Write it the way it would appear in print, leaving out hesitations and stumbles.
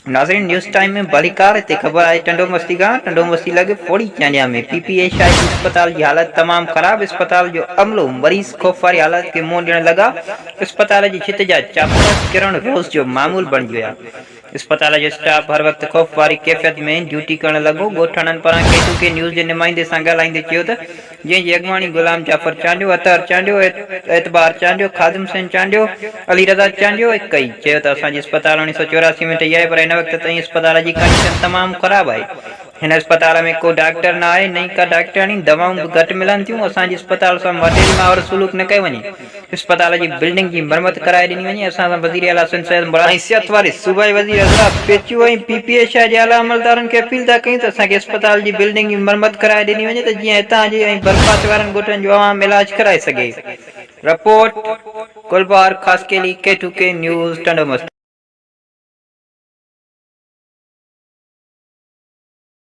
नाज़रीन news time में बलिकार ते खबर आई टंडो मस्ती का टंडो मस्ती लगे फोड़ी चांडिया में पीपीएशाई अस्पताल की हालत तमाम खराब। अस्पताल जो अमलो मरीज खौफ वारी हालत के मुंह ॾियण लगा। अस्पताल की छित जा चापर किरण रोज़ जो मामूल बन गया। अस्पताल जो स्टाफ हर वक्त खौफ वारी कैफियत में ड्यूटी करण लगो। गोठणन पारां केटू के न्यूज़ के नुमाइंदे सां ॻाल्हाईंदे चयो त जंहिंजी अॻवानी गुलाम जाफर चांडियो, अतहर चांडियो, एतबार चांडियो, खादिम हुसैन चांडियो, अली रज़ा चांडियो कई। चयो त असांजी अस्पताल 1984 में ठही आहे, पर हिन वक्त ताईं अस्पताल की कंडीशन तमाम खराब है। हिन अस्पताल में को डॉक्टर ना है, नहीं का डॉक्टरानी, दवाऊं भी घट मिलन थियूं। असांजी अस्पताल सां मटेरी मावर सुलूक न कयो वञे। अस्पताल की बिल्डिंग की मरम्मत कराए ॾिनी वञे। असां सां वज़ीर आला सैयद मुराद ऐं सिहत वारे सूबाई वज़ीर अज़रा पेचू ऐं पीपीएशाई जे आला अमलदारनि खे अपील था कयूं त असांखे अस्पताल की बिल्डिंग की मरम्मत कराए ॾिनी वञे त जीअं हितां जे ऐं बरपात वारनि ॻोठनि जो आवाम इलाज कराए सघे। Report गुलबार Khaskheli K2K news Tando मस्ती।